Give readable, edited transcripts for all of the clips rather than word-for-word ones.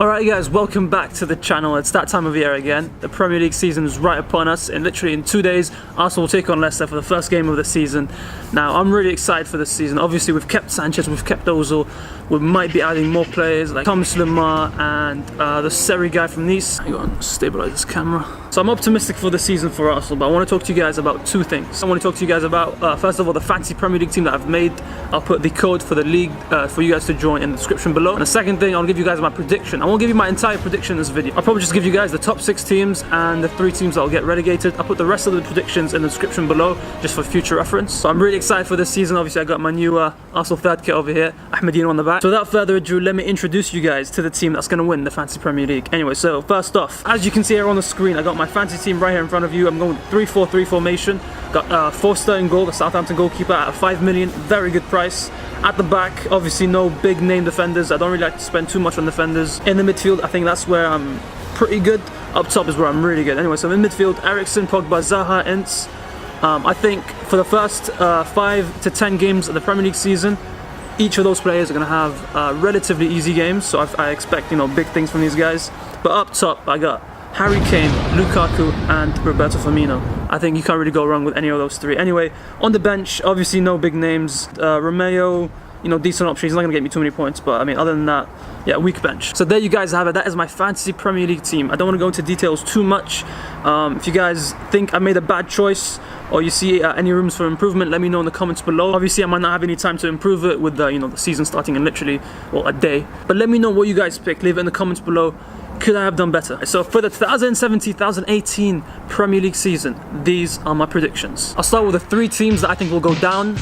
Alright guys, welcome back to the channel. It's that time of year again. The Premier League season is right upon us, and literally in 2 days Arsenal will take on Leicester for the first game of the season. Now I'm really excited for this season. Obviously we've kept Sanchez, we've kept Ozil, we might be adding more players like Thomas Lemar and the Seri guy from Nice. Hang on, stabilize this camera. So I'm optimistic for the season for Arsenal, but I want to talk to you guys about two things. I want to talk to you guys about, first of all, the fantasy Premier League team that I've made. I'll put the code for the league for you guys to join in the description below. And the second thing, I'll give you guys my prediction. I won't give you my entire prediction in this video. I'll probably just give you guys the top 6 teams and the 3 teams that will get relegated. I'll put the rest of the predictions in the description below just for future reference. So I'm really excited for this season. Obviously I got my new Arsenal third kit over here, Ahmedino on the back. So without further ado, let me introduce you guys to the team that's going to win the fantasy Premier League. Anyway, so first off, as you can see here on the screen, I got my fantasy team right here in front of you. I'm going 3-4-3 formation. Got Forster in goal, the Southampton goalkeeper at 5 million, very good price. At the back, obviously no big name defenders. I don't really like to spend too much on defenders. In the midfield, I think that's where I'm pretty good. Up top is where I'm really good. Anyway, so in midfield, Eriksen, Pogba, Zaha, Ince. I think for the first 5 to 10 games of the Premier League season, each of those players are going to have relatively easy games. So I expect, big things from these guys. But up top, I got Harry Kane, Lukaku and Roberto Firmino. I think you can't really go wrong with any of those 3. Anyway, on the bench, obviously no big names. Romeo, decent option. He's not going to get me too many points, but I mean, other than that, yeah, weak bench. So there you guys have it. That is my fantasy Premier League team. I don't want to go into details too much. If you guys think I made a bad choice or you see any rooms for improvement, let me know in the comments below. Obviously, I might not have any time to improve it with the season starting in literally, well, a day. But let me know what you guys pick. Leave it in the comments below. Could I have done better? So for the 2017-2018 Premier League season, these are my predictions. I'll start with the 3 teams that I think will go down.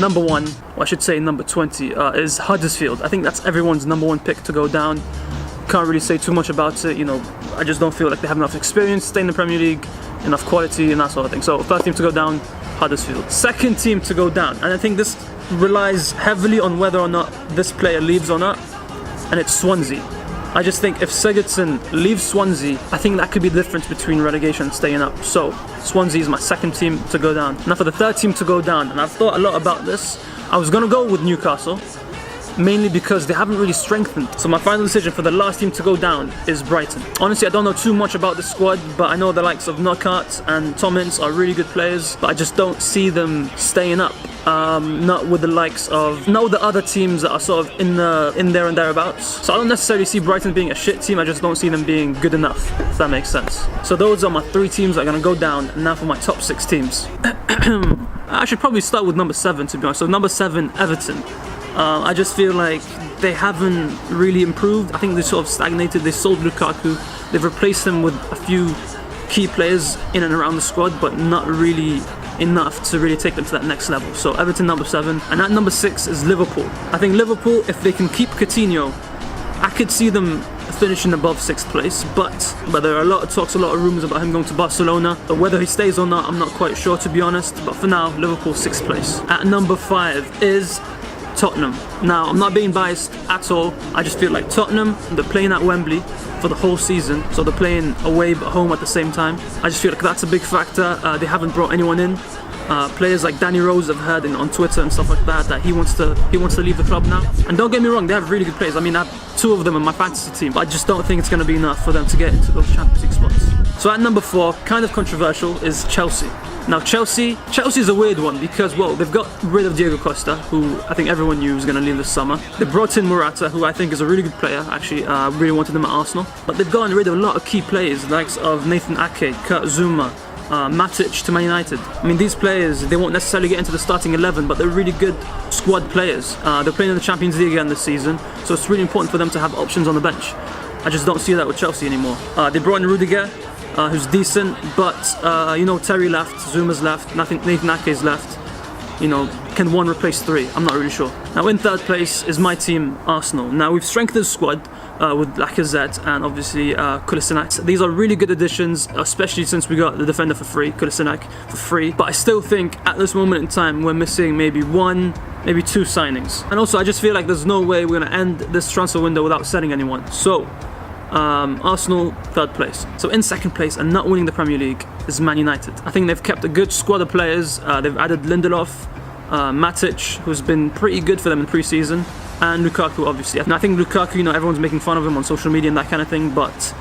Number 1, or I should say number 20, is Huddersfield. I think that's everyone's number 1 pick to go down. Can't really say too much about it, I just don't feel like they have enough experience, stay in the Premier League, enough quality and that sort of thing. So first team to go down, Huddersfield. Second team to go down, and I think this relies heavily on whether or not this player leaves or not, and it's Swansea. I just think if Sigurdsson leaves Swansea, I think that could be the difference between relegation and staying up. So Swansea is my second team to go down. Now for the third team to go down, and I've thought a lot about this, I was going to go with Newcastle, mainly because they haven't really strengthened. So my final decision for the last team to go down is Brighton. Honestly, I don't know too much about this squad, but I know the likes of Knockout and Thomas are really good players, but I just don't see them staying up. Not with the likes of the other teams that are sort of in there and thereabouts. So I don't necessarily see Brighton being a shit team, I just don't see them being good enough, if that makes sense. So those are my 3 teams that are going to go down, and now for my top 6 teams. I should probably start with number 7, to be honest. So number 7, Everton. I just feel like they haven't really improved. I think they sort of stagnated. They sold Lukaku, they've replaced him with a few key players in and around the squad, but not really enough to really take them to that next level. So Everton number 7, and at number 6 is Liverpool. I think Liverpool, if they can keep Coutinho, I could see them finishing above 6th place, but there are a lot of talks, a lot of rumours about him going to Barcelona, but whether he stays or not, I'm not quite sure, to be honest. But for now, Liverpool 6th place. At number 5 is Tottenham. Now, I'm not being biased at all. I just feel like Tottenham, they're playing at Wembley for the whole season, so they're playing away but home at the same time. I just feel like that's a big factor. They haven't brought anyone in. Players like Danny Rose, I've heard on Twitter and stuff like that he wants to leave the club now. And don't get me wrong, they have really good players. I mean, I have 2 of them in my fantasy team, but I just don't think it's going to be enough for them to get into those Champions League spots. So at number 4, kind of controversial, is Chelsea. Now Chelsea's a weird one because, well, they've got rid of Diego Costa, who I think everyone knew was going to leave this summer. They brought in Morata, who I think is a really good player, actually. I really wanted him at Arsenal. But they've gotten rid of a lot of key players, the likes of Nathan Ake, Kurt Zouma, Matic to Man United. I mean, these players, they won't necessarily get into the starting 11, but they're really good squad players. They're playing in the Champions League again this season, so it's really important for them to have options on the bench. I just don't see that with Chelsea anymore. They brought in Rudiger, who's decent, but Terry left, Zuma's left, Nathan Ake's left. Can 1 replace 3? I'm not really sure. Now in 3rd place is my team, Arsenal. Now we've strengthened the squad with Lacazette and obviously Kolasinac. These are really good additions, especially since we got the defender for free, Kolasinac for free. But I still think at this moment in time we're missing maybe 1, maybe 2 signings. And also I just feel like there's no way we're going to end this transfer window without selling anyone. So Arsenal 3rd place. So in 2nd place and not winning the Premier League is Man United. I think they've kept a good squad of players. They've added Lindelof, Matic, who's been pretty good for them in pre-season. and Lukaku, obviously. And I think Lukaku, everyone's making fun of him on social media and that kind of thing, but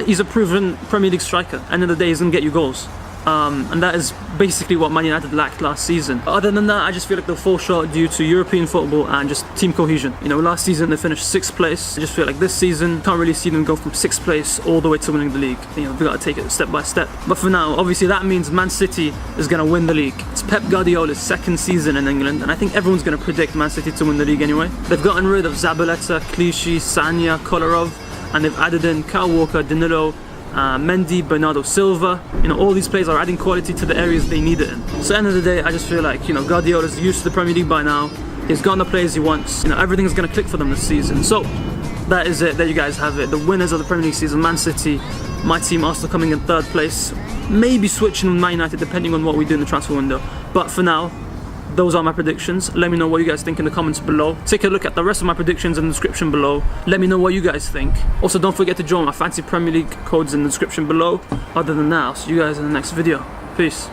he's a proven Premier League striker. End of the day, he's going to get you goals. And that is basically what Man United lacked last season. Other than that, I just feel like they'll fall short due to European football and just team cohesion. Last season they finished 6th place. I just feel like this season, can't really see them go from 6th place all the way to winning the league. We've got to take it step by step. But for now, obviously that means Man City is going to win the league. It's Pep Guardiola's 2nd season in England, and I think everyone's going to predict Man City to win the league anyway. They've gotten rid of Zabaleta, Clichy, Sanya, Kolarov, and they've added in Kyle Walker, Danilo, Mendy, Bernardo Silva. All these players are adding quality to the areas they need it in. So at the end of the day, I just feel like, Guardiola's used to the Premier League by now. He's gotten the players he wants. Everything's going to click for them this season. So that is it. There you guys have it. The winners of the Premier League season, Man City. My team, Arsenal, coming in 3rd place. Maybe switching with Man United depending on what we do in the transfer window. But for now, those are my predictions. Let me know what you guys think in the comments below. Take a look at the rest of my predictions in the description below. Let me know what you guys think. Also, don't forget to join my fancy Premier League codes in the description below. Other than that, I'll see you guys in the next video. Peace.